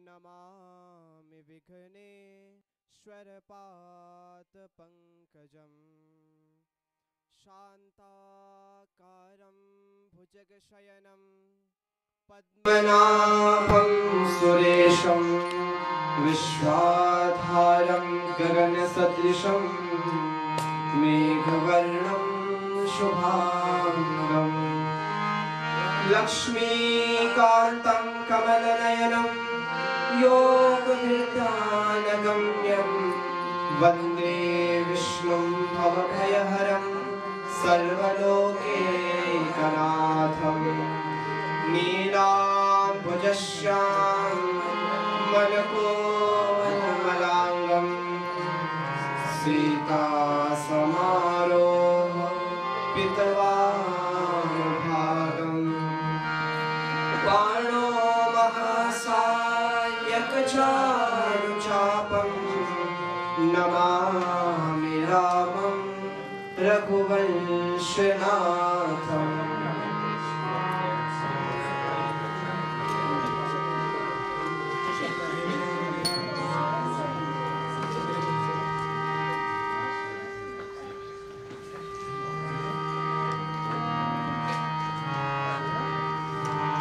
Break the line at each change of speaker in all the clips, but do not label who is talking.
नमामि विघ्नेश्वरपादपङ्कजं शान्ताकारं भुजगशयनं पद्मनाभं सुरेशं विश्वाधारं गगनसदृशं मेघवर्णं शुभांगं लक्ष्मीकान्तं कमलनयनं योगनिर्धानगम्यं वन्दे विष्णुं भवभयहरं सर्वलोकैकनाथं नीलाम्बुजश्यामलकोमलाङ्गं सीतासमारोह पितवानुभागं बाणो महासायकचारुचापं नमामि रामं रघुवंशनाथम्।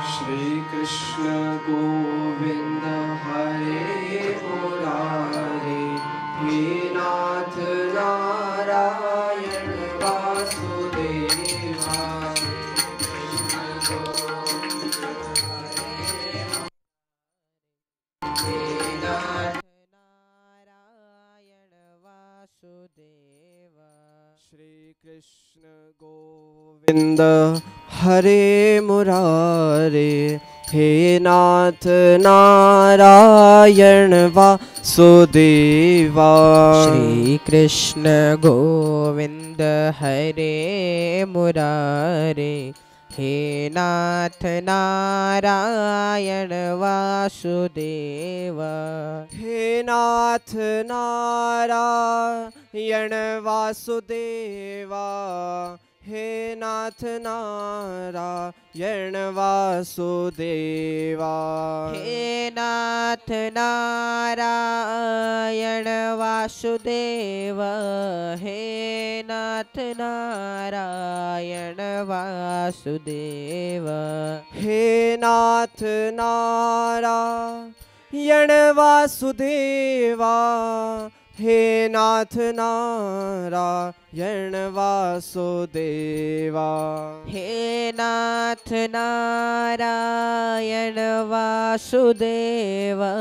श्री कृष्ण गोविंद हरे मुरारे, हे नाथ नारायण वासुदेवा। हे नाथ नारायण वासुदेवा। श्री कृष्ण गोविंद हरे मुरारे, हे नाथ नारायण वासुदेवा। श्री कृष्ण गोविंद हरे मुरारे, हे नाथ नारायण वासुदेवा। हे नाथ नारायण वासुदेवा, हे नाथ नारायण वासुदेवा। हे नाथ नारायण वासुदेवा, हे नाथ नारायण वासुदेवा। हे नाथ नारायण वासुदेवा, हे नाथ नारायण वासुदेवा। हे नाथ नारायण वासुदेवा,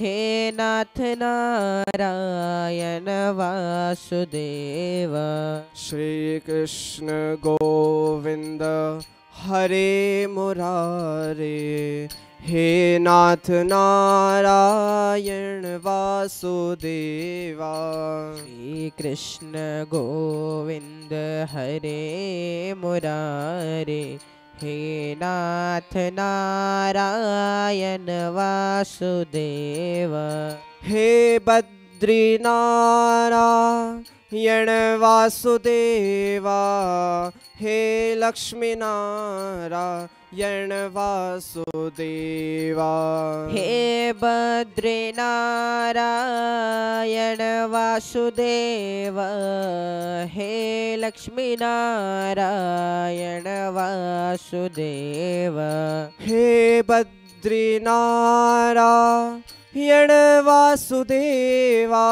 हे नाथ नारायण वासुदेवा। श्री कृष्ण गोविंद हरे मुरारे, हे नाथ नारायण वासुदेवा। श्री कृष्ण गोविंद हरे मुरारे, हे नाथ नारायण वासुदेवा। हे बद्रीनारायण वासुदेवा, हे लक्ष्मीनारायण वासुदेवा। हे बद्रीनारायण वासुदेवा, हे लक्ष्मीनारायण वासुदेवा। हे बद्रीनारायण वासुदेवा,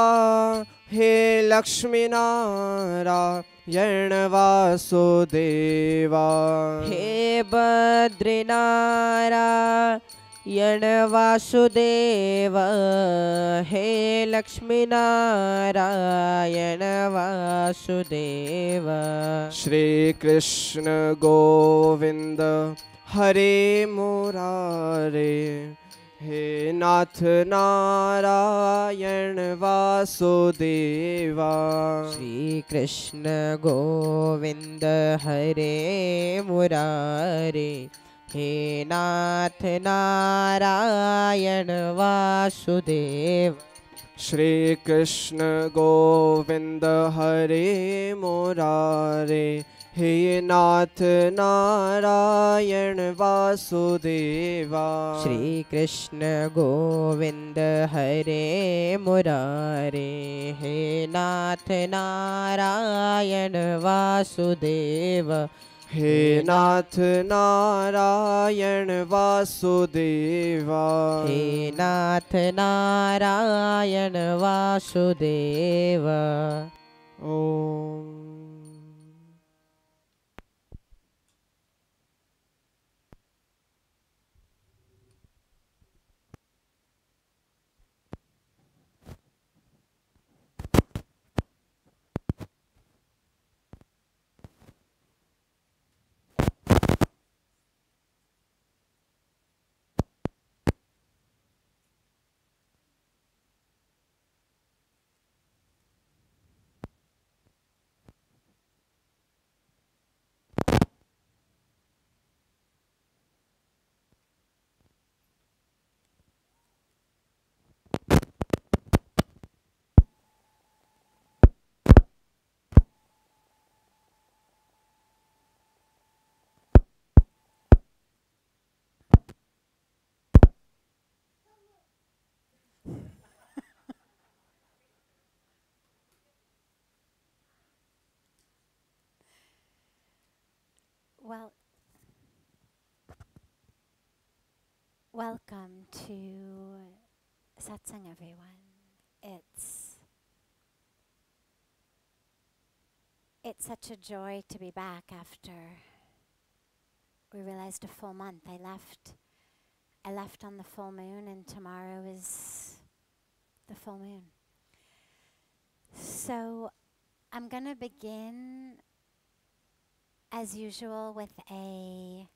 हे लक्ष्मीनारायण वासुदेवा। हे बद्रीनारायण वासुदेवा, हे लक्ष्मीनारायण वासुदेवा। श्री कृष्ण गोविंद हरे मुरारे, हे नाथ नारायण वासुदेवा। श्री कृष्ण गोविंद हरे मुरारे, हे नाथ नारायण वासुदेवा। श्री कृष्ण गोविंद हरे मुरारे,
हे नाथ नारायण वासुदेवा
श्री कृष्ण गोविंद हरे मुरारे हे नाथ नारायण वासुदेव
हे नाथ नारायण वासुदेवा
हे नाथ नारायण वासुदेव
ओम
Well, welcome to Satsang, everyone. It's such a joy to be back after we realized a full month. I left on the full moon, and tomorrow is the full moon. So I'm going to begin as usual with a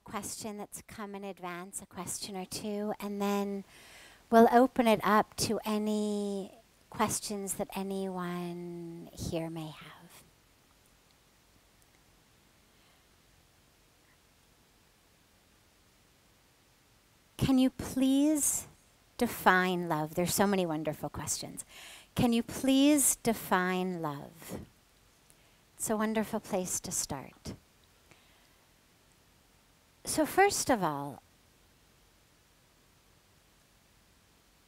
question that's come in advance, a question or two, and then we'll open it up to any questions that anyone here may have. Can you please define love? There's so many wonderful questions. Can you please define love? It's a wonderful place to start. So first of all,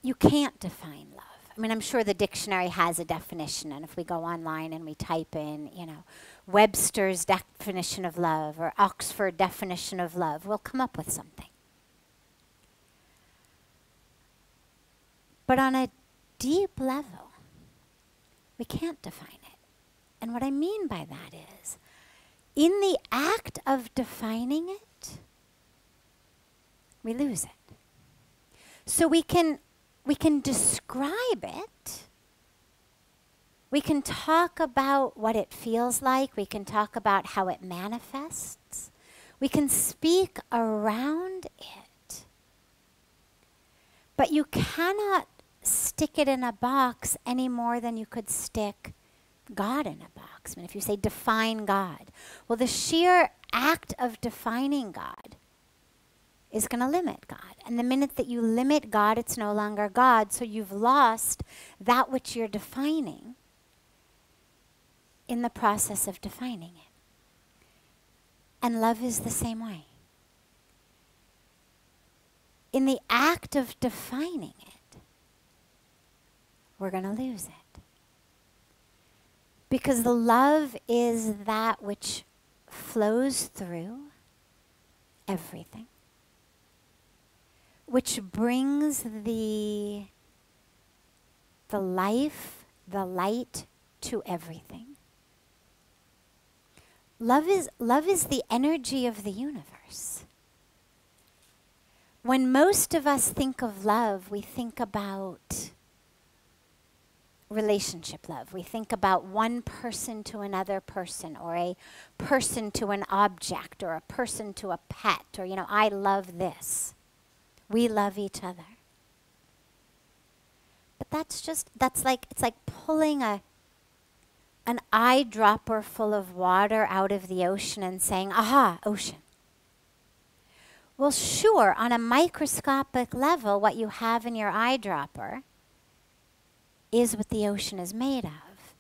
you can't define love. I mean, I'm sure the dictionary has a definition, and if we go online and we type in, Webster's definition of love or Oxford definition of love, we'll come up with something. But on a deep level, we can't define it. And what I mean by that is, in the act of defining it, we lose it. So we can describe it. We can talk about what it feels like. We can talk about how it manifests. We can speak around it. But you cannot stick it in a box any more than you could stick God in a box. I mean, if you say define God, well, the sheer act of defining God is going to limit God. And the minute that you limit God, it's no longer God, so you've lost that which you're defining in the process of defining it. And love is the same way. In the act of defining it, we're going to lose it. Because the love is that which flows through everything, which brings the life, the light to everything. Love is the energy of the universe. When most of us think of love, we think about relationship love. We think about one person to another person, or a person to an object, or a person to a pet, or, I love this. We love each other. But it's like pulling an eyedropper full of water out of the ocean and saying, aha, ocean. Well, sure, on a microscopic level, what you have in your eyedropper is what the ocean is made of.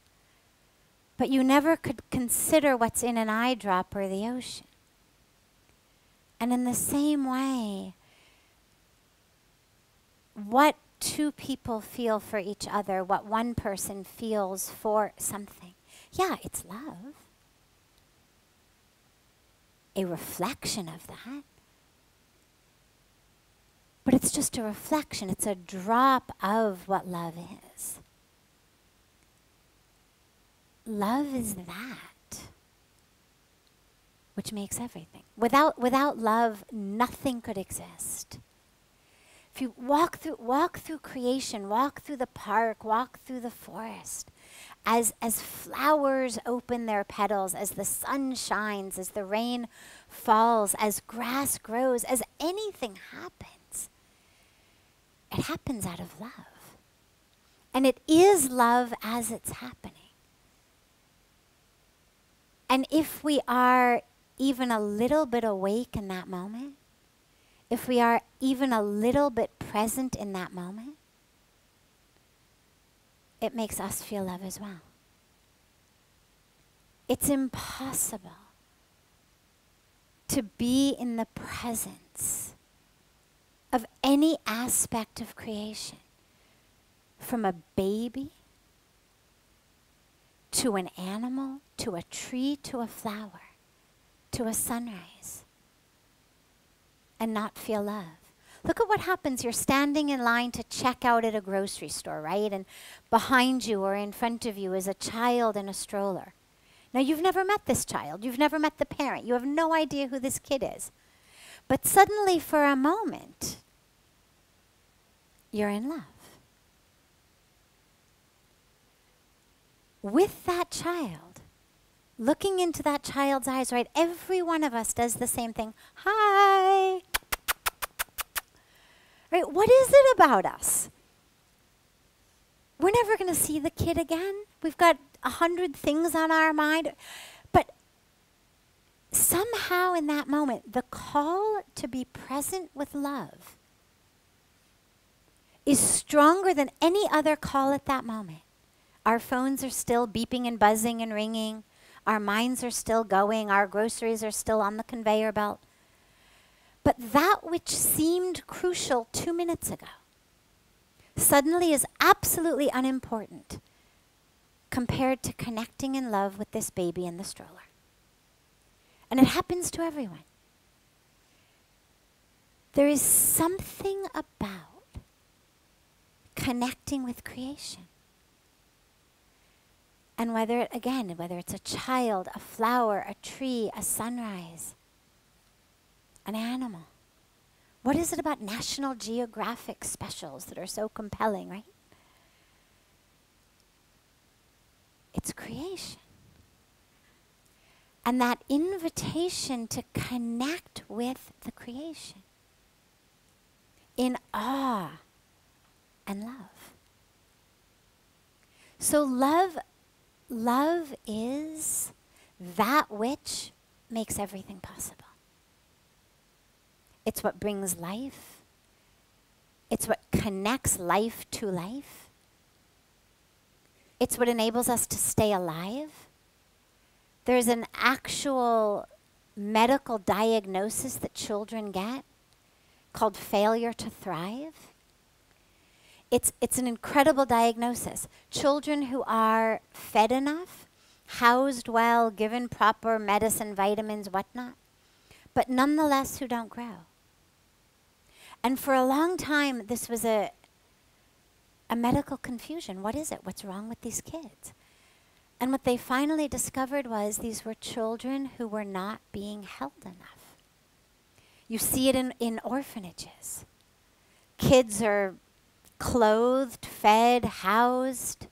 but you never could consider what's in an eyedrop or the ocean. And in the same way, what two people feel for each other, what one person feels for something, yeah, it's love. A reflection of that. But it's just a reflection. It's a drop of what love is. Love is that which makes everything. Without love, nothing could exist. If you walk through creation, walk through the park, walk through the forest, as flowers open their petals, as the sun shines, as the rain falls, as grass grows, as anything happens, it happens out of love. And it is love as it's happening. And if we are even a little bit awake in that moment, if we are even a little bit present in that moment, it makes us feel love as well. It's impossible to be in the presence of any aspect of creation, from a baby to an animal, to a tree, to a flower, to a sunrise, and not feel love. Look at what happens. You're standing in line to check out at a grocery store, right? And behind you or in front of you is a child in a stroller. Now, you've never met this child. You've never met the parent. You have no idea who this kid is. But suddenly, for a moment, you're in love with that child. Looking into that child's eyes, right? Every one of us does the same thing. Hi. Right? What is it about us? We're never going to see the kid again. We've got 100 things on our mind. But somehow in that moment, the call to be present with love is stronger than any other call at that moment. Our phones are still beeping and buzzing and ringing. Our minds are still going. Our groceries are still on the conveyor belt. But that which seemed crucial 2 minutes ago suddenly is absolutely unimportant compared to connecting in love with this baby in the stroller. And it happens to everyone. There is something about connecting with creation. And whether it's a child, a flower, a tree, a sunrise, an animal. What is it about National Geographic specials that are so compelling, right? It's creation. And that invitation to connect with the creation in awe and love. So love is that which makes everything possible. It's what brings life. It's what connects life to life. It's what enables us to stay alive. There's an actual medical diagnosis that children get called failure to thrive. It's an incredible diagnosis. Children who are fed enough, housed well, given proper medicine, vitamins, whatnot, but nonetheless who don't grow. And for a long time, this was a medical confusion. What is it? What's wrong with these kids? And what they finally discovered was these were children who were not being held enough. You see it in orphanages. Kids are clothed, fed, housed,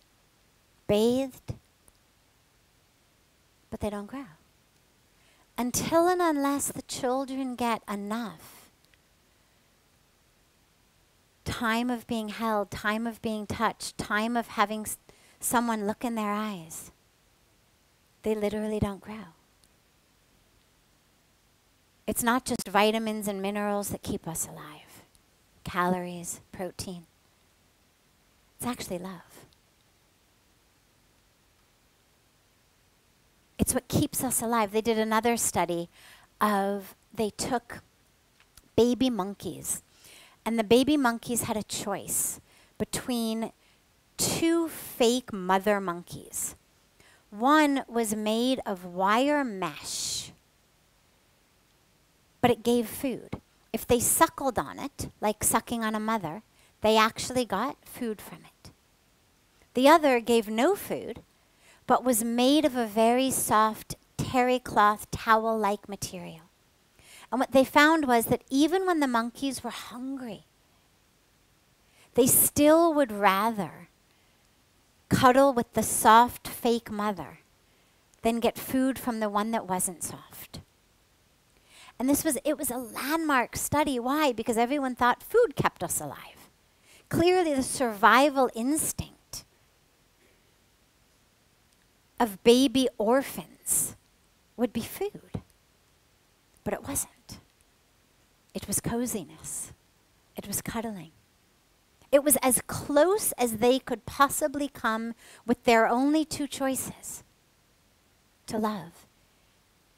bathed, but they don't grow. Until and unless the children get enough time of being held, time of being touched, time of having someone look in their eyes, they literally don't grow. It's not just vitamins and minerals that keep us alive, calories, protein. It's actually love. It's what keeps us alive. They did another study they took baby monkeys, and the baby monkeys had a choice between two fake mother monkeys. One was made of wire mesh, but it gave food. If they suckled on it, like sucking on a mother, they actually got food from it. The other gave no food, but was made of a very soft terry cloth towel-like material. And what they found was that even when the monkeys were hungry, they still would rather cuddle with the soft fake mother than get food from the one that wasn't soft. And it was a landmark study. Why? Because everyone thought food kept us alive. Clearly the survival instinct of baby orphans would be food. But it wasn't. It was coziness. It was cuddling. It was as close as they could possibly come with their only two choices to love,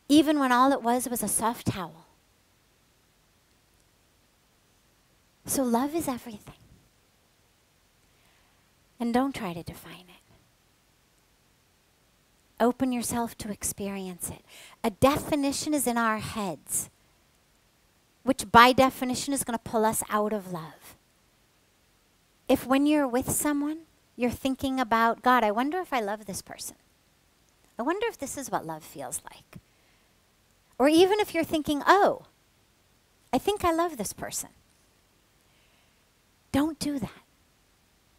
even when all it was a soft towel. So love is everything. And don't try to define it. Open yourself to experience it. A definition is in our heads, which by definition is going to pull us out of love. If when you're with someone, you're thinking about, God, I wonder if I love this person. I wonder if this is what love feels like. Or even if you're thinking, oh, I think I love this person. Don't do that.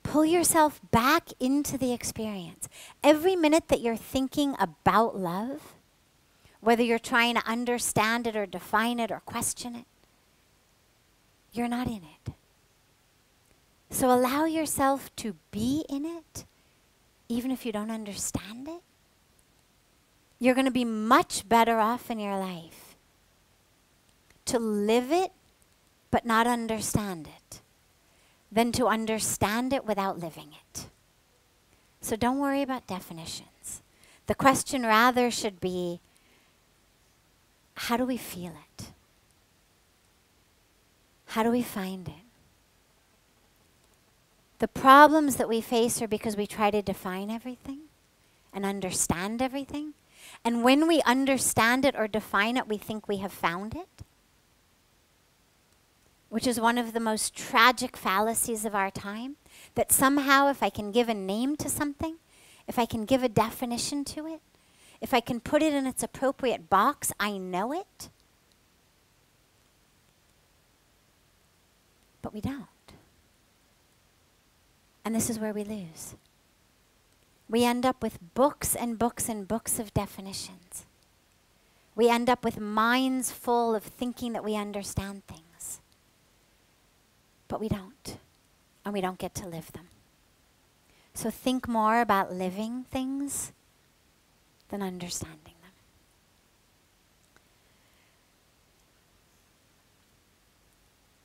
Pull yourself back into the experience. Every minute that you're thinking about love, whether you're trying to understand it or define it or question it, you're not in it. So allow yourself to be in it, even if you don't understand it. You're going to be much better off in your life to live it but not understand it than to understand it without living it. So don't worry about definitions. The question rather should be, how do we feel it? How do we find it? The problems that we face are because we try to define everything and understand everything. And when we understand it or define it, we think we have found it, which is one of the most tragic fallacies of our time, that somehow if I can give a name to something, if I can give a definition to it, if I can put it in its appropriate box, I know it. But we don't. And this is where we lose. We end up with books and books and books of definitions. We end up with minds full of thinking that we understand things. But we don't. And we don't get to live them. So think more about living things than understanding them.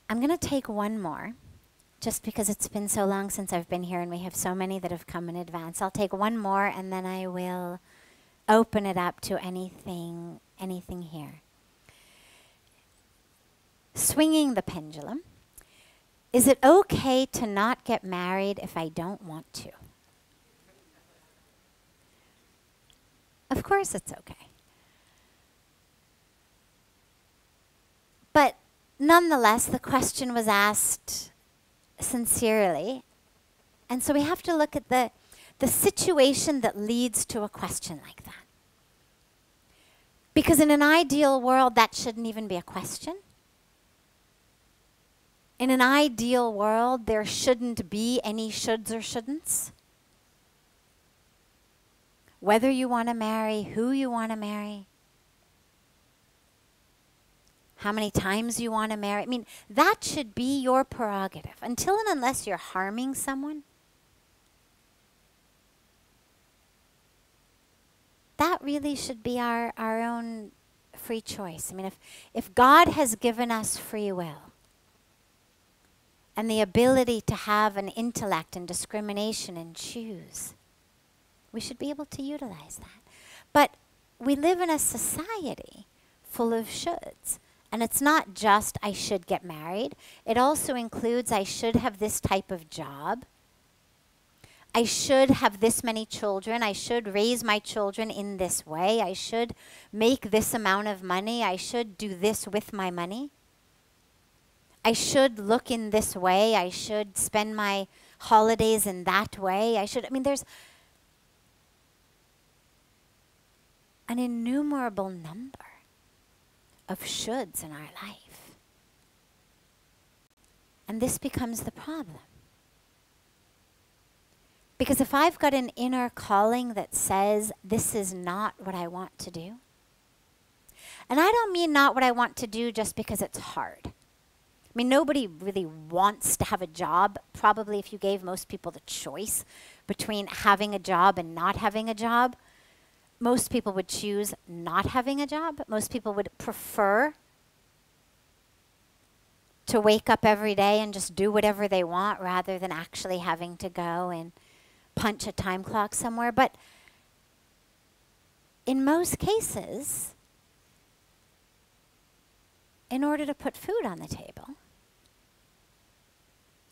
I'm going to take one more, just because it's been so long since I've been here and we have so many that have come in advance. I'll take one more and then I will open it up to anything here. Swinging the pendulum. Is it okay to not get married if I don't want to? Of course it's okay. But nonetheless, the question was asked sincerely. And so we have to look at the situation that leads to a question like that. Because in an ideal world, that shouldn't even be a question. In an ideal world, there shouldn't be any shoulds or shouldn'ts. Whether you want to marry, who you want to marry, how many times you want to marry. I mean, that should be your prerogative. Until and unless you're harming someone, that really should be our own free choice. I mean, if God has given us free will and the ability to have an intellect and discrimination and choose, we should be able to utilize that. But we live in a society full of shoulds. And it's not just I should get married. It also includes I should have this type of job. I should have this many children. I should raise my children in this way. I should make this amount of money. I should do this with my money. I should look in this way. I should spend my holidays in that way. There's an innumerable number of shoulds in our life. And this becomes the problem. Because if I've got an inner calling that says, this is not what I want to do, and I don't mean not what I want to do just because it's hard. Nobody really wants to have a job. Probably if you gave most people the choice between having a job and not having a job, most people would choose not having a job. Most people would prefer to wake up every day and just do whatever they want rather than actually having to go and punch a time clock somewhere. But in most cases, in order to put food on the table,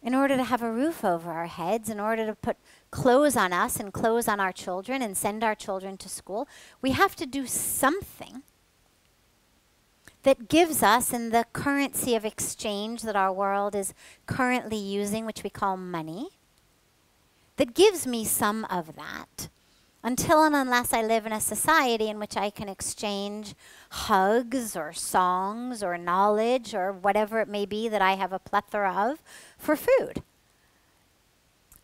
in order to have a roof over our heads, in order to put clothes on us and clothes on our children and send our children to school, we have to do something that gives us, in the currency of exchange that our world is currently using, which we call money, that gives me some of that, until and unless I live in a society in which I can exchange hugs or songs or knowledge or whatever it may be that I have a plethora of for food,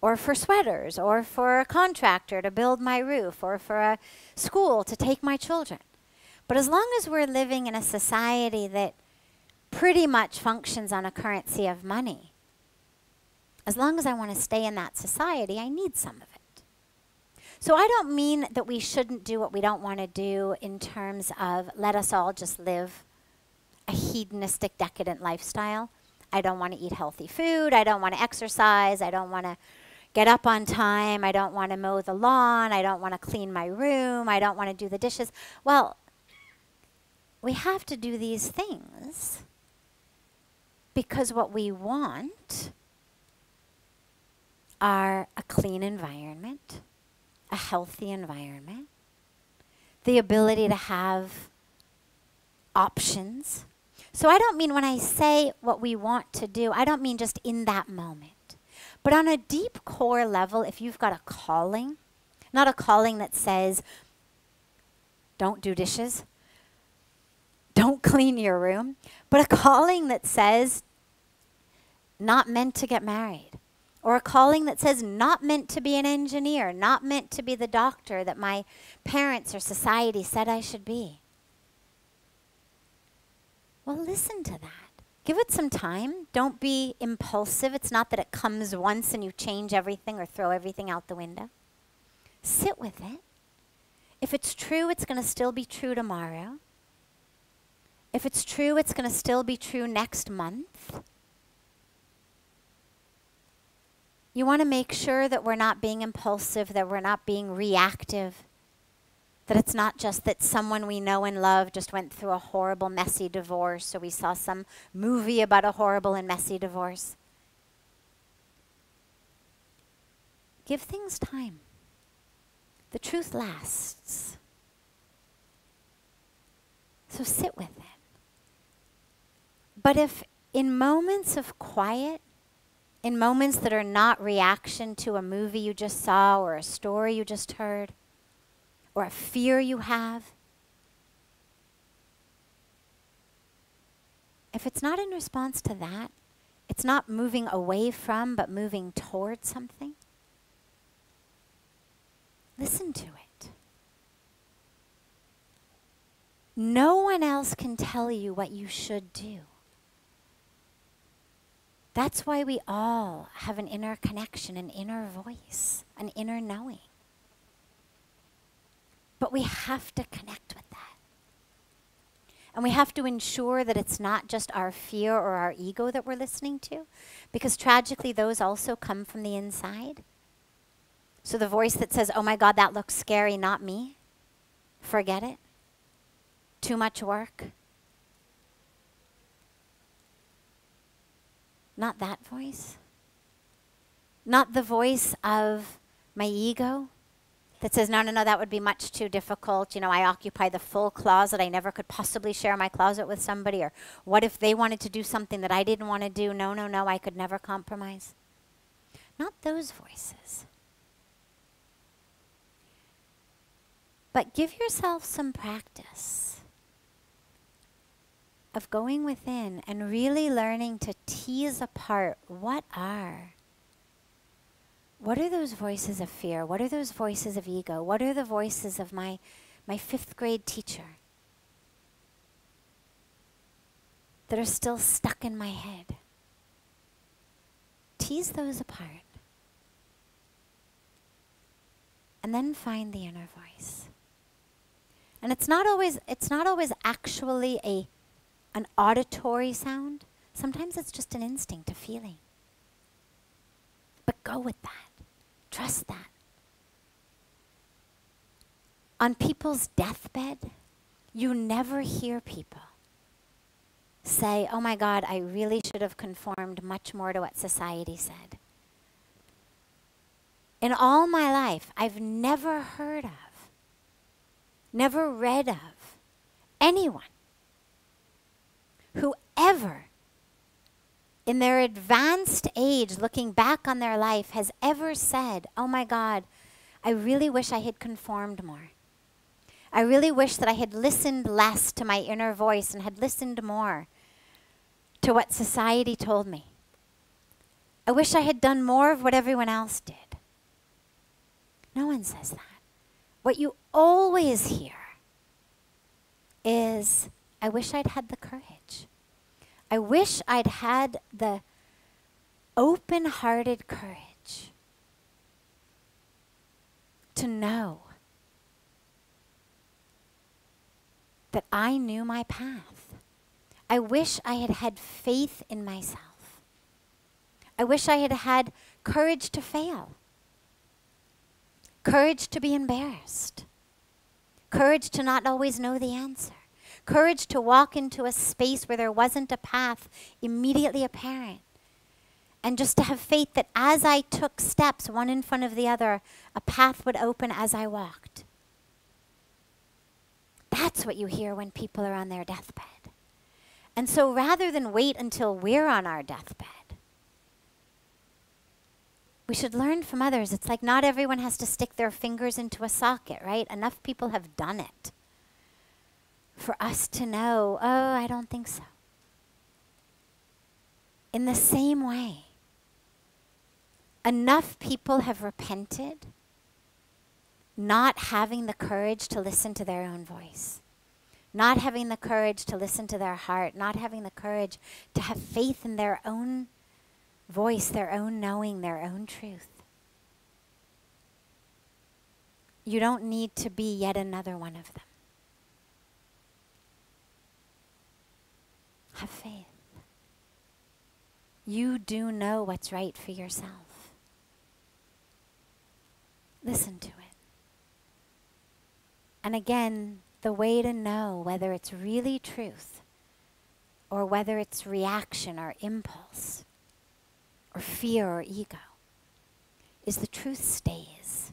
or for sweaters, or for a contractor to build my roof, or for a school to take my children. But as long as we're living in a society that pretty much functions on a currency of money, as long as I want to stay in that society, I need some of it. So I don't mean that we shouldn't do what we don't want to do in terms of let us all just live a hedonistic, decadent lifestyle. I don't want to eat healthy food. I don't want to exercise. I don't want to get up on time. I don't want to mow the lawn. I don't want to clean my room. I don't want to do the dishes. Well, we have to do these things because what we want are a clean environment, a healthy environment, the ability to have options. So I don't mean when I say what we want to do, I don't mean just in that moment. But on a deep core level, if you've got a calling, not a calling that says, don't do dishes, don't clean your room, but a calling that says, not meant to get married. Or a calling that says, not meant to be an engineer, not meant to be the doctor that my parents or society said I should be. Well, listen to that. Give it some time. Don't be impulsive. It's not that it comes once and you change everything or throw everything out the window. Sit with it. If it's true, it's going to still be true tomorrow. If it's true, it's going to still be true next month. You want to make sure that we're not being impulsive, that we're not being reactive, that it's not just that someone we know and love just went through a horrible, messy divorce, so we saw some movie about a horrible and messy divorce. Give things time. The truth lasts. So sit with it. But if in moments of quiet, in moments that are not reaction to a movie you just saw or a story you just heard or a fear you have, if it's not in response to that, it's not moving away from but moving towards something, listen to it. No one else can tell you what you should do. That's why we all have an inner connection, an inner voice, an inner knowing. But we have to connect with that. And we have to ensure that it's not just our fear or our ego that we're listening to, because tragically those also come from the inside. So the voice that says, oh my God, that looks scary, not me, forget it. Too much work? Not that voice. Not the voice of my ego that says, no, no, no, that would be much too difficult. You know, I occupy the full closet. I never could possibly share my closet with somebody. Or what if they wanted to do something that I didn't want to do? No, no, no, I could never compromise. Not those voices. But give yourself some practice of going within and really learning to tease apart what are those voices of fear? What are those voices of ego? What are the voices of my 5th grade teacher that are still stuck in my head? Tease those apart. And then find the inner voice. And it's not always actually an auditory sound. Sometimes it's just an instinct, a feeling. But go with that. Trust that. On people's deathbed, you never hear people say, oh my God, I really should have conformed much more to what society said. In all my life, I've never heard of, never read of anyone who ever, in their advanced age, looking back on their life, has ever said, oh my God, I really wish I had conformed more. I really wish that I had listened less to my inner voice and had listened more to what society told me. I wish I had done more of what everyone else did. No one says that. What you always hear is, I wish I'd had the courage. I wish I'd had the open-hearted courage to know that I knew my path. I wish I had had faith in myself. I wish I had had courage to fail. Courage to be embarrassed. Courage to not always know the answer. Courage to walk into a space where there wasn't a path immediately apparent. And just to have faith that as I took steps, one in front of the other, a path would open as I walked. That's what you hear when people are on their deathbed. And so rather than wait until we're on our deathbed, we should learn from others. It's like not everyone has to stick their fingers into a socket, right? Enough people have done it for us to know, oh, I don't think so. In the same way, enough people have repented not having the courage to listen to their own voice, not having the courage to listen to their heart, not having the courage to have faith in their own voice, their own knowing, their own truth. You don't need to be yet another one of them. Have faith. You do know what's right for yourself. Listen to it. And again, the way to know whether it's really truth or whether it's reaction or impulse or fear or ego is the truth stays.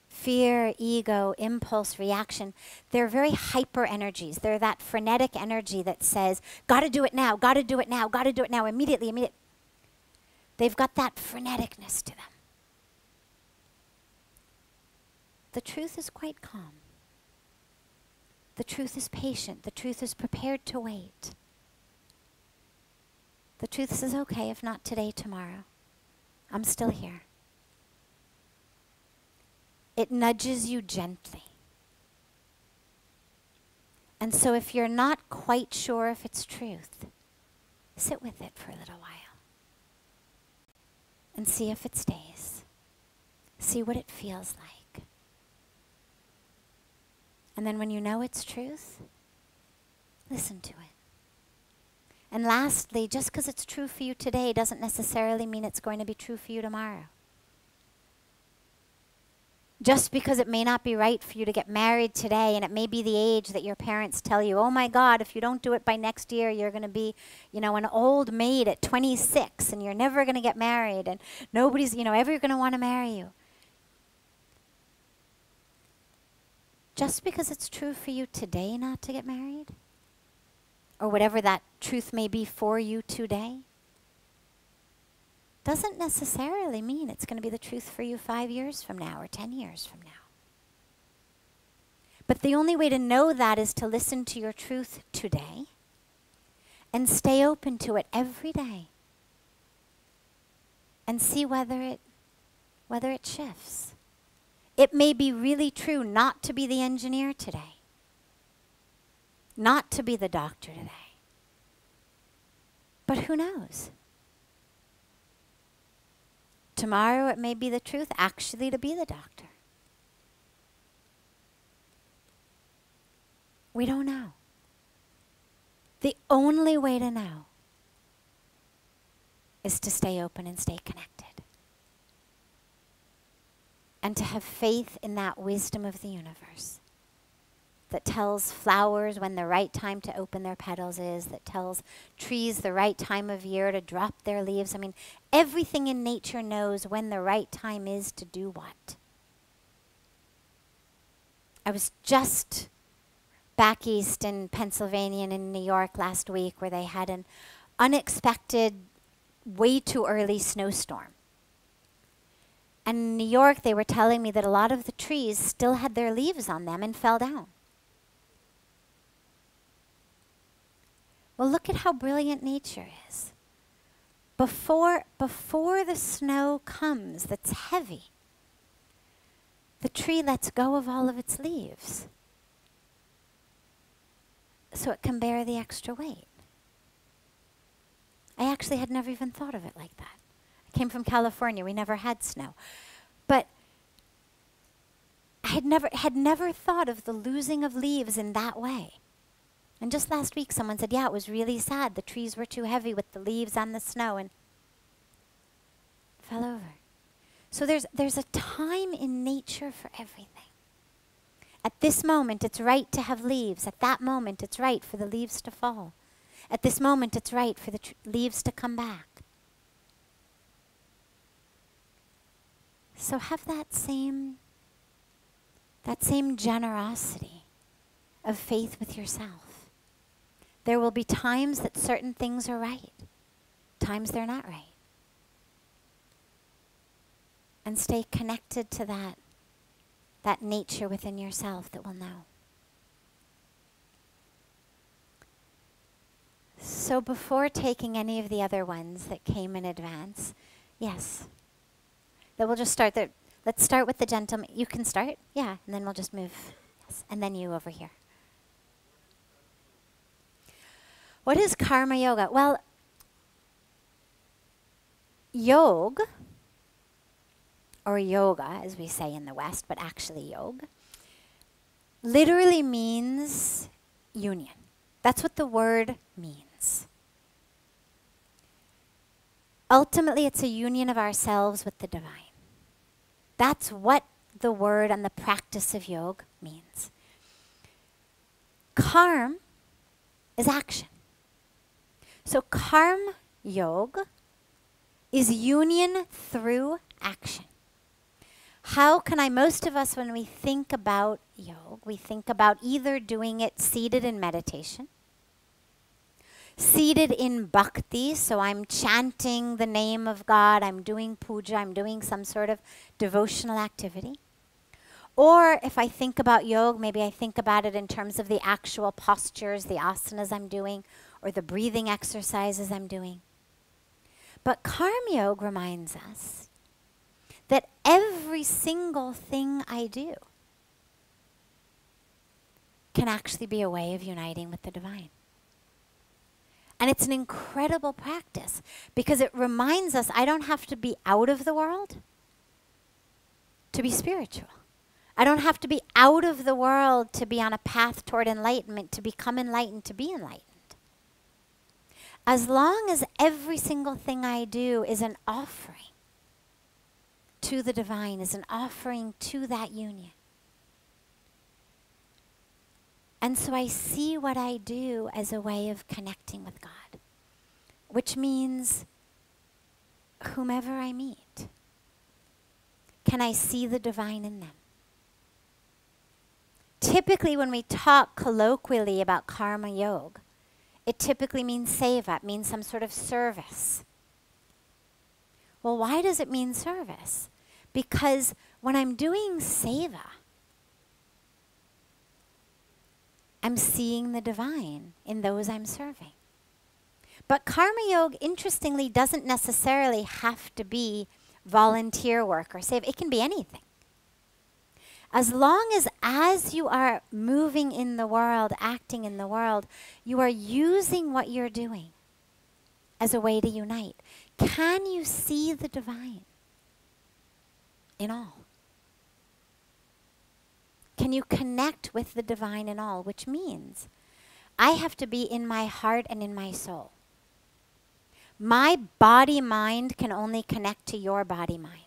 Fear, ego, impulse, reaction, they're very hyper energies. They're that frenetic energy that says, gotta do it now, gotta do it now, gotta do it now, immediately. They've got that freneticness to them. The truth is quite calm. The truth is patient. The truth is prepared to wait. The truth says, okay, if not today, tomorrow. I'm still here. It nudges you gently. And so if you're not quite sure if it's truth, sit with it for a little while and see if it stays. See what it feels like. And then when you know it's truth, listen to it. And lastly, just because it's true for you today doesn't necessarily mean it's going to be true for you tomorrow. Just because it may not be right for you to get married today, and it may be the age that your parents tell you, oh my God, if you don't do it by next year, you're going to be, an old maid at 26, and you're never going to get married, and nobody's, ever going to want to marry you. Just because it's true for you today not to get married, or whatever that truth may be for you today, doesn't necessarily mean it's going to be the truth for you 5 years from now or 10 years from now. But the only way to know that is to listen to your truth today and stay open to it every day and see whether it shifts. It may be really true not to be the engineer today, not to be the doctor today. But who knows? Tomorrow it may be the truth actually to be the doctor. We don't know. The only way to know is to stay open and stay connected. And to have faith in that wisdom of the universe that tells flowers when the right time to open their petals is, that tells trees the right time of year to drop their leaves. I mean, everything in nature knows when the right time is to do what. I was just back east in Pennsylvania and in New York last week where they had an unexpected, way too early snowstorm. And in New York, they were telling me that a lot of the trees still had their leaves on them and fell down. Well, look at how brilliant nature is. Before the snow comes that's heavy, the tree lets go of all of its leaves so it can bear the extra weight. I actually had never even thought of it like that. I came from California. We never had snow. But I had never thought of the losing of leaves in that way. And just last week someone said, yeah, it was really sad. The trees were too heavy with the leaves on the snow and fell over. So there's a time in nature for everything. At this moment, it's right to have leaves. At that moment, it's right for the leaves to fall. At this moment, it's right for the leaves to come back. So have that same generosity of faith with yourself. There will be times that certain things are right, times they're not right. And stay connected to that nature within yourself that will know. So before taking any of the other ones that came in advance, yes, then we'll just start there. Let's start with the gentleman. You can start, yeah, and then we'll just move. Yes, and then you over here. What is karma yoga? Well, yoga, or yoga as we say in the West, but actually yoga, literally means union. That's what the word means. Ultimately, it's a union of ourselves with the divine. That's what the word and the practice of yoga means. Karma is action. So karma yoga is union through action. How can most of us, when we think about yoga, we think about either doing it seated in meditation, seated in bhakti, so I'm chanting the name of God, I'm doing puja, I'm doing some sort of devotional activity. Or if I think about yoga, maybe I think about it in terms of the actual postures, the asanas I'm doing, or the breathing exercises I'm doing. But karma yoga reminds us that every single thing I do can actually be a way of uniting with the divine. And it's an incredible practice because it reminds us I don't have to be out of the world to be spiritual. I don't have to be out of the world to be on a path toward enlightenment, to become enlightened, to be enlightened. As long as every single thing I do is an offering to the divine, is an offering to that union. And so I see what I do as a way of connecting with God, which means whomever I meet, can I see the divine in them? Typically, when we talk colloquially about karma yoga, it typically means seva, it means some sort of service. Well, why does it mean service? Because when I'm doing seva, I'm seeing the divine in those I'm serving. But karma yoga, interestingly, doesn't necessarily have to be volunteer work or seva. It can be anything. As long as you are moving in the world, acting in the world, you are using what you're doing as a way to unite. Can you see the divine in all? Can you connect with the divine in all? Which means I have to be in my heart and in my soul. My body-mind can only connect to your body-mind.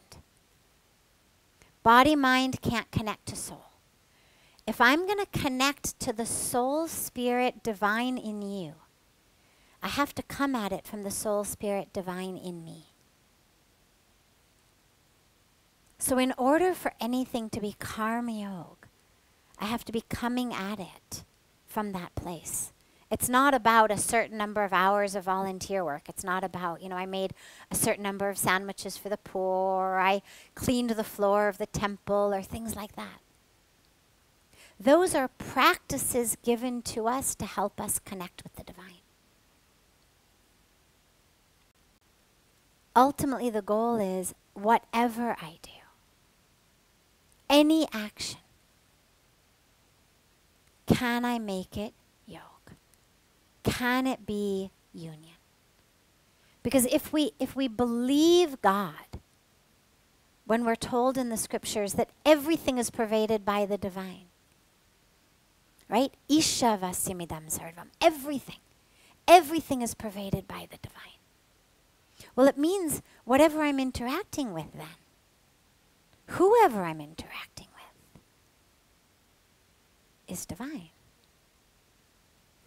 Body-mind can't connect to soul. If I'm going to connect to the soul, spirit, divine in you, I have to come at it from the soul, spirit, divine in me. So in order for anything to be karma yoga, I have to be coming at it from that place. It's not about a certain number of hours of volunteer work. It's not about, I made a certain number of sandwiches for the poor, or I cleaned the floor of the temple, or things like that. Those are practices given to us to help us connect with the divine. Ultimately, the goal is whatever I do, any action, can I make it yoga? Can it be union? Because if we believe God, when we're told in the scriptures that everything is pervaded by the divine, right? Isha vasimidam sarvam. Everything is pervaded by the divine. Well, it means whatever I'm interacting with then, whoever I'm interacting with, is divine.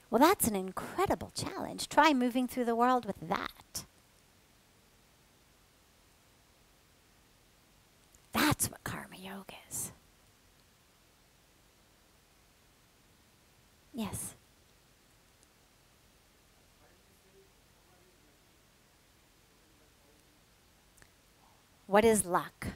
Well, that's an incredible challenge. Try moving through the world with that. That's what karma yoga is. Yes. What is luck?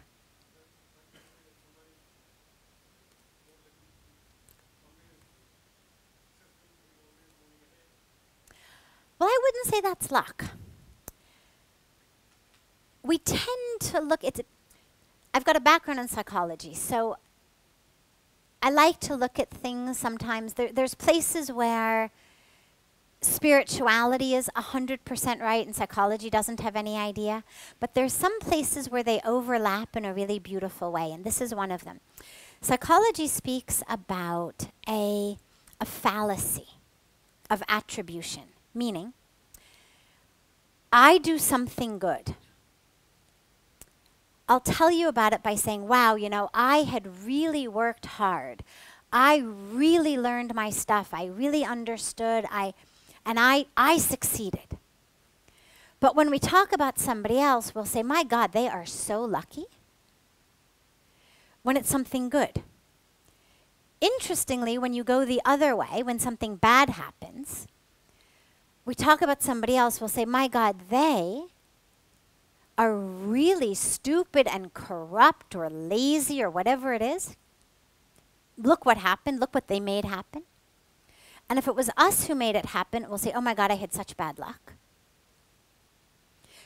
Well, I wouldn't say that's luck. We tend to look at, I've got a background in psychology, so I like to look at things sometimes. There's places where spirituality is 100% right and psychology doesn't have any idea. But there's some places where they overlap in a really beautiful way, and this is one of them. Psychology speaks about a fallacy of attribution, meaning I do something good. I'll tell you about it by saying, wow, I had really worked hard. I really learned my stuff. I really understood. I succeeded. But when we talk about somebody else, we'll say, my God, they are so lucky. When it's something good. Interestingly, when you go the other way, when something bad happens, we talk about somebody else, we'll say, my God, they are really stupid and corrupt or lazy or whatever it is. Look what happened. Look what they made happen. And if it was us who made it happen, we'll say, oh my God, I had such bad luck.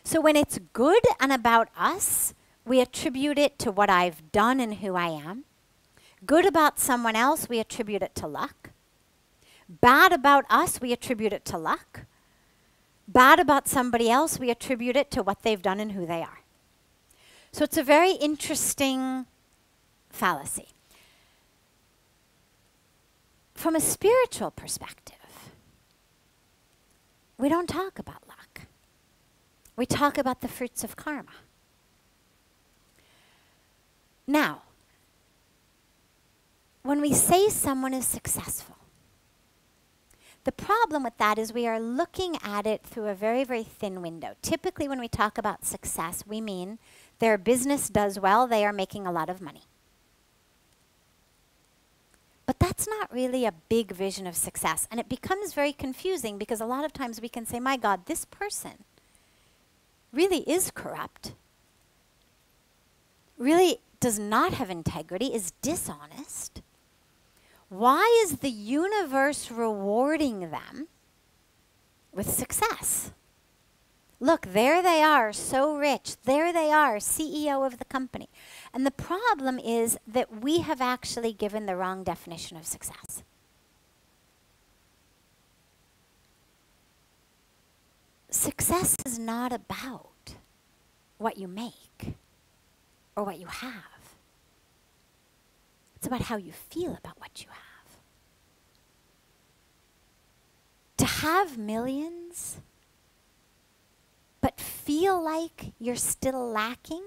So when it's good and about us, we attribute it to what I've done and who I am. Good about someone else, we attribute it to luck. Bad about us, we attribute it to luck. Bad about somebody else, we attribute it to what they've done and who they are. So it's a very interesting fallacy. From a spiritual perspective, we don't talk about luck. We talk about the fruits of karma. Now, when we say someone is successful, the problem with that is we are looking at it through a very, very thin window. Typically, when we talk about success, we mean their business does well, they are making a lot of money. But that's not really a big vision of success. And it becomes very confusing because a lot of times we can say, my God, this person really is corrupt, really does not have integrity, is dishonest. Why is the universe rewarding them with success? Look, there they are, so rich. There they are, CEO of the company. And the problem is that we have actually given the wrong definition of success. Success is not about what you make or what you have. It's about how you feel about what you have. To have millions, but feel like you're still lacking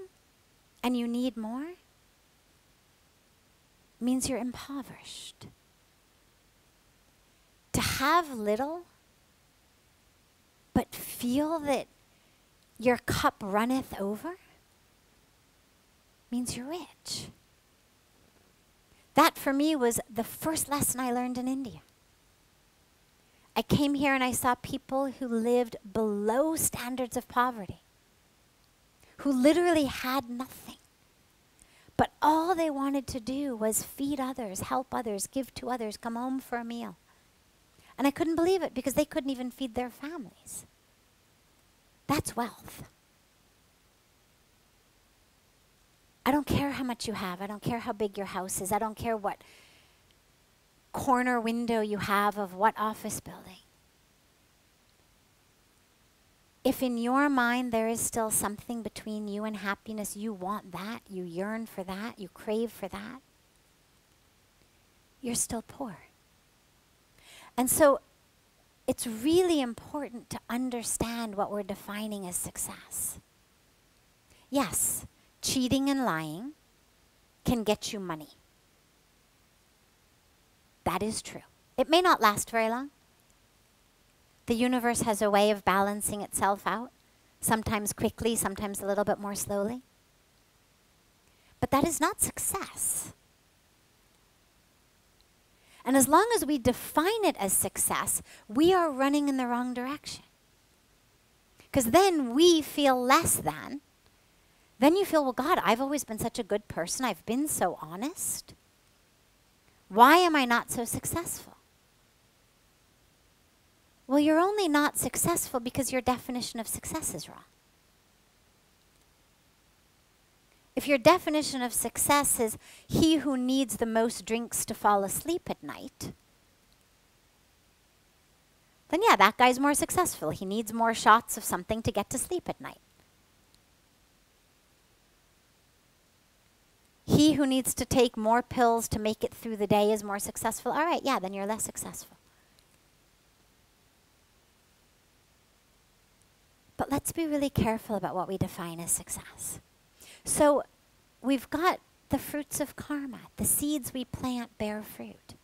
and you need more, means you're impoverished. To have little, but feel that your cup runneth over, means you're rich. That for me was the first lesson I learned in India. I came here and I saw people who lived below standards of poverty, who literally had nothing. But all they wanted to do was feed others, help others, give to others, come home for a meal. And I couldn't believe it because they couldn't even feed their families. That's wealth. I don't care how much you have. I don't care how big your house is. I don't care what corner window you have of what office building. If in your mind there is still something between you and happiness, you want that, you yearn for that, you crave for that, you're still poor. And so it's really important to understand what we're defining as success. Yes, cheating and lying can get you money. That is true. It may not last very long. The universe has a way of balancing itself out, sometimes quickly, sometimes a little bit more slowly. But that is not success. And as long as we define it as success, we are running in the wrong direction. Because then we feel less than. Then you feel, well, God, I've always been such a good person. I've been so honest. Why am I not so successful? Well, you're only not successful because your definition of success is wrong. If your definition of success is he who needs the most drinks to fall asleep at night, then yeah, that guy's more successful. He needs more shots of something to get to sleep at night. He who needs to take more pills to make it through the day is more successful. All right, yeah, then you're less successful. But let's be really careful about what we define as success. So we've got the fruits of karma. The seeds we plant bear fruit.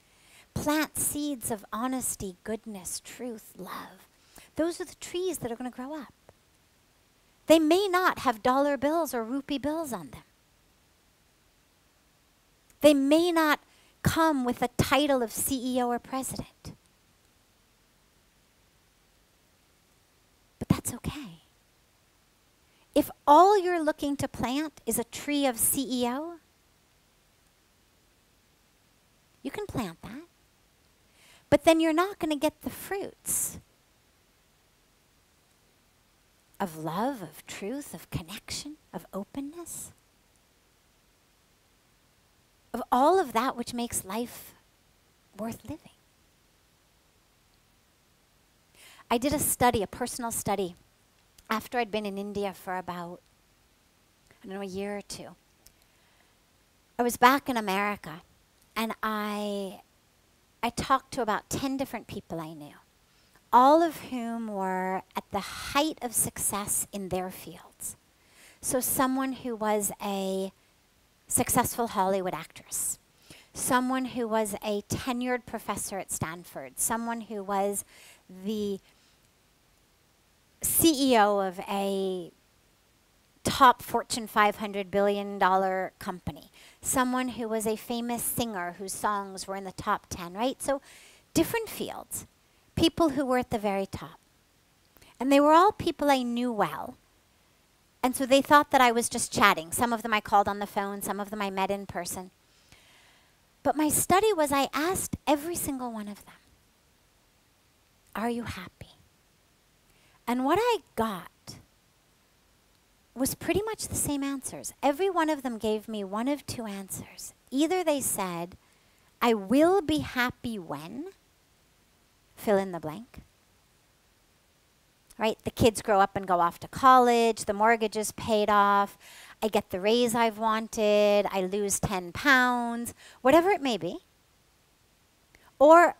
Plant seeds of honesty, goodness, truth, love. Those are the trees that are going to grow up. They may not have dollar bills or rupee bills on them. They may not come with a title of CEO or president. But that's okay. If all you're looking to plant is a tree of CEO, you can plant that. But then you're not going to get the fruits of love, of truth, of connection, of openness, of all of that which makes life worth living. I did a study, a personal study, after I'd been in India for about, a year or two. I was back in America, and I talked to about 10 different people I knew, all of whom were at the height of success in their fields. So someone who was a successful Hollywood actress, someone who was a tenured professor at Stanford, someone who was the CEO of a top Fortune 500 billion-dollar company, someone who was a famous singer whose songs were in the top 10, right? So different fields, people who were at the very top. And they were all people I knew well. And so they thought that I was just chatting. Some of them I called on the phone, some of them I met in person. But my study was I asked every single one of them, are you happy? And what I got was pretty much the same answers. Every one of them gave me one of two answers. Either they said, I will be happy when, fill in the blank. Right? The kids grow up and go off to college, the mortgage is paid off, I get the raise I've wanted, I lose 10 pounds, whatever it may be. Or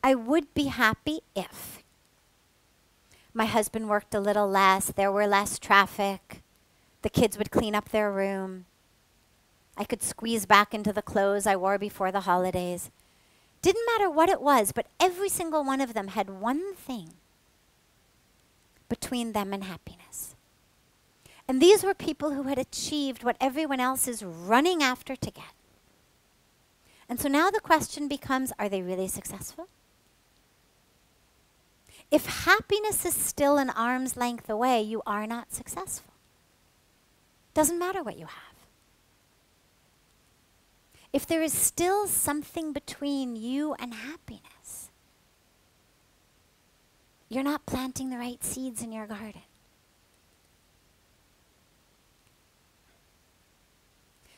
I would be happy if my husband worked a little less, there were less traffic, the kids would clean up their room, I could squeeze back into the clothes I wore before the holidays. Didn't matter what it was, but every single one of them had one thing between them and happiness. And these were people who had achieved what everyone else is running after to get. And so now the question becomes, are they really successful? If happiness is still an arm's length away, you are not successful. Doesn't matter what you have. If there is still something between you and happiness, you're not planting the right seeds in your garden.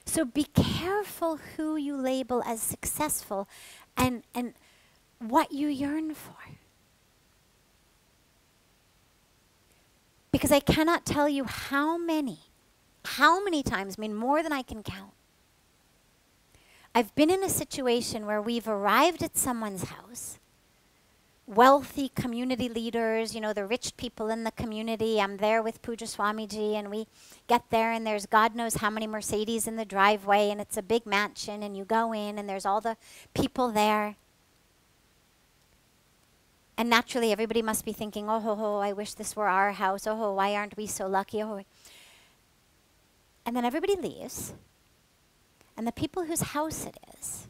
So be careful who you label as successful and what you yearn for. Because I cannot tell you how many times, I mean more than I can count, I've been in a situation where we've arrived at someone's house, wealthy community leaders, you know, the rich people in the community. I'm there with Puja Swamiji, and we get there, and there's God knows how many Mercedes in the driveway, and it's a big mansion, and you go in, and there's all the people there. And naturally, everybody must be thinking, oh, ho, ho, I wish this were our house. Oh, ho, why aren't we so lucky? Oh, and then everybody leaves, and the people whose house it is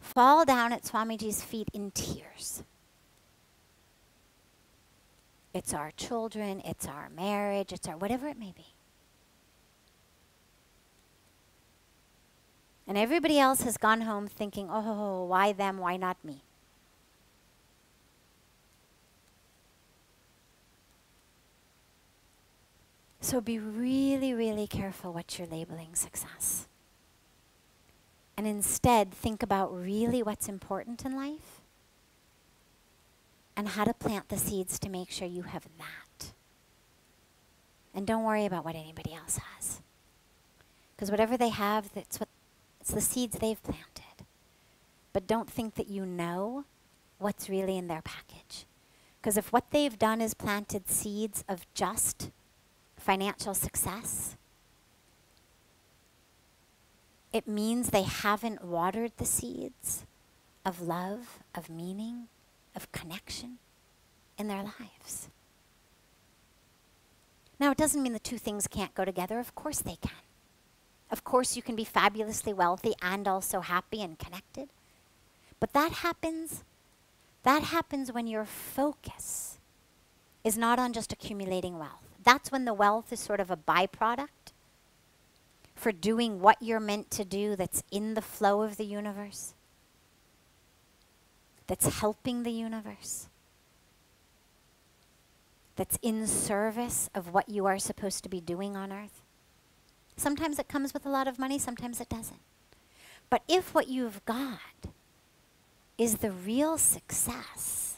fall down at Swamiji's feet in tears. It's our children, it's our marriage, it's our whatever it may be. And everybody else has gone home thinking, oh, why them, why not me? So be really, really careful what you're labeling success. And instead, think about really what's important in life and how to plant the seeds to make sure you have that. And don't worry about what anybody else has. Because whatever they have, it's the seeds they've planted. But don't think that you know what's really in their package. Because if what they've done is planted seeds of just financial success, it means they haven't watered the seeds of love, of meaning, of connection in their lives. Now, it doesn't mean the two things can't go together. Of course they can. Of course you can be fabulously wealthy and also happy and connected. But that happens when your focus is not on just accumulating wealth. That's when the wealth is sort of a byproduct for doing what you're meant to do, that's in the flow of the universe, that's helping the universe, that's in service of what you are supposed to be doing on earth. Sometimes it comes with a lot of money, sometimes it doesn't. But if what you've got is the real success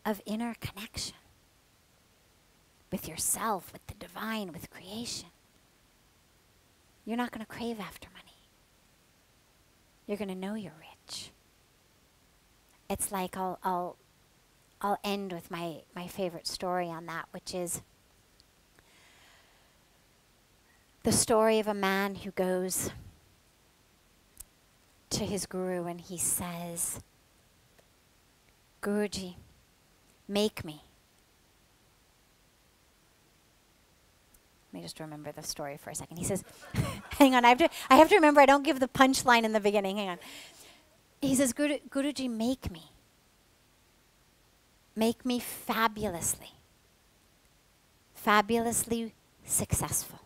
of inner connection with yourself, with the divine, with creation, you're not going to crave after money. You're going to know you're rich. It's like I'll end with my favorite story on that, which is the story of a man who goes to his guru and he says, Guruji, make me. Let me just remember the story for a second. He says, hang on, I have to remember I don't give the punchline in the beginning. Hang on. He says, Guruji, make me. Make me fabulously successful.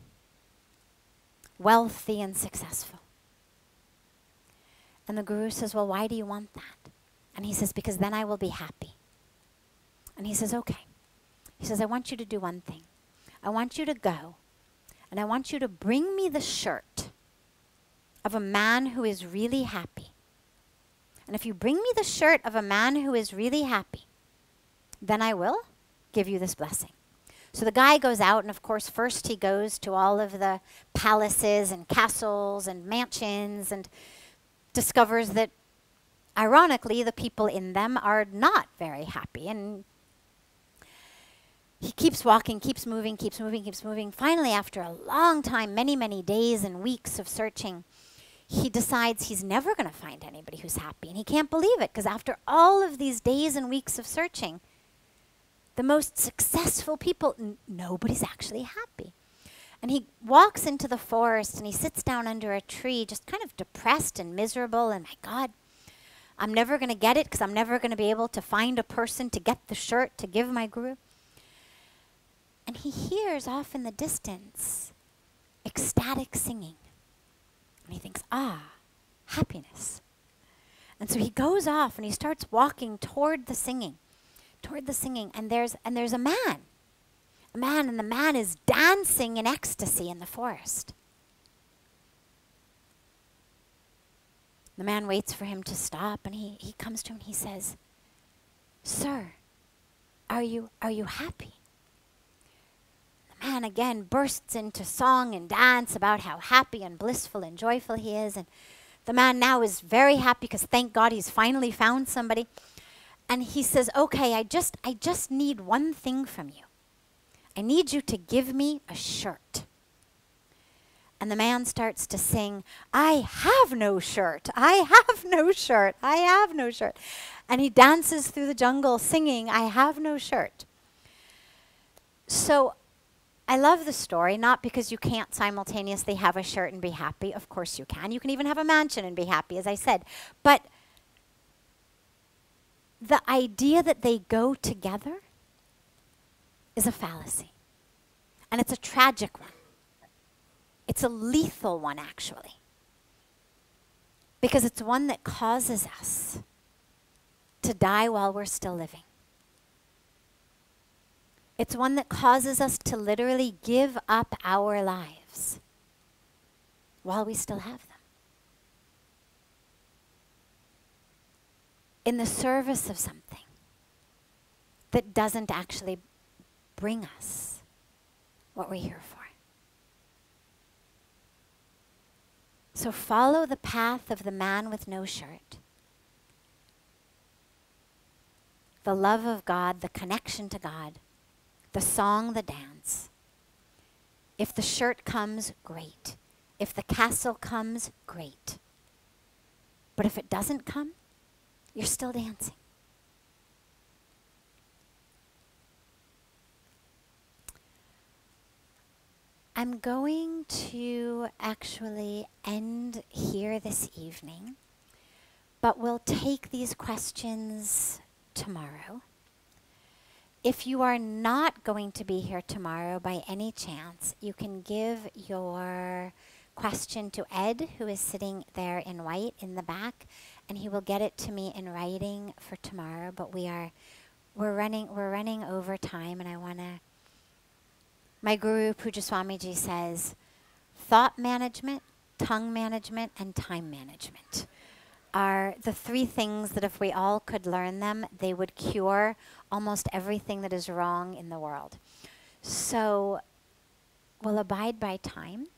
Wealthy and successful. And the guru says, well, why do you want that? And he says, because then I will be happy. And he says, okay. He says, I want you to do one thing. I want you to go, and I want you to bring me the shirt of a man who is really happy. And if you bring me the shirt of a man who is really happy, then I will give you this blessing. So the guy goes out, and of course, first he goes to all of the palaces and castles and mansions and discovers that, ironically, the people in them are not very happy. And he keeps walking, keeps moving. Finally, after a long time, many, many days and weeks of searching, he decides he's never going to find anybody who's happy. And he can't believe it, because after all of these days and weeks of searching, the most successful people, nobody's actually happy. And he walks into the forest and he sits down under a tree, just kind of depressed and miserable. And my God, I'm never going to get it, because I'm never going to be able to find a person to get the shirt to give my guru. And he hears off in the distance ecstatic singing. And he thinks, happiness. And so he goes off and he starts walking toward the singing, and there's a man. And the man is dancing in ecstasy in the forest. The man waits for him to stop, and he comes to him and he says, Sir, are you happy? The man again bursts into song and dance about how happy and blissful and joyful he is. And the man now is very happy, because thank God he's finally found somebody. And he says, okay, I just need one thing from you. I need you to give me a shirt. And the man starts to sing, I have no shirt, I have no shirt, I have no shirt. And he dances through the jungle singing, I have no shirt. So I love the story, not because you can't simultaneously have a shirt and be happy. Of course you can. You can even have a mansion and be happy, as I said. But the idea that they go together is a fallacy. And it's a tragic one. It's a lethal one, actually. Because it's one that causes us to die while we're still living. It's one that causes us to literally give up our lives while we still have them, in the service of something that doesn't actually bring us what we're here for. So follow the path of the man with no shirt. The love of God, the connection to God, the song, the dance. If the shirt comes, great. If the castle comes, great. But if it doesn't come, you're still dancing. I'm going to actually end here this evening, but we'll take these questions tomorrow. If you are not going to be here tomorrow by any chance, you can give your question to Ed, who is sitting there in white in the back, and he will get it to me in writing for tomorrow. But we're running over time, and I want to. My guru Puja Swamiji says, thought management, tongue management, and time management are the three things that if we all could learn them, they would cure almost everything that is wrong in the world. So we'll abide by time.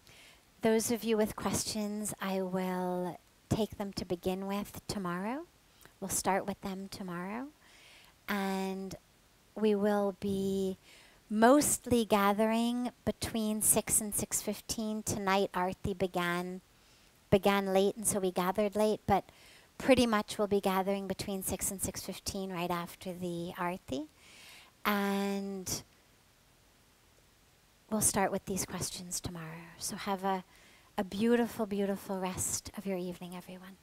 Those of you with questions, I will take them to begin with tomorrow. We'll start with them tomorrow. And we will be mostly gathering between 6 and 6:15. Tonight Aarti began late, and so we gathered late, but pretty much we'll be gathering between 6 and 6:15 right after the Aarti. And we'll start with these questions tomorrow. So have a beautiful, beautiful rest of your evening, everyone.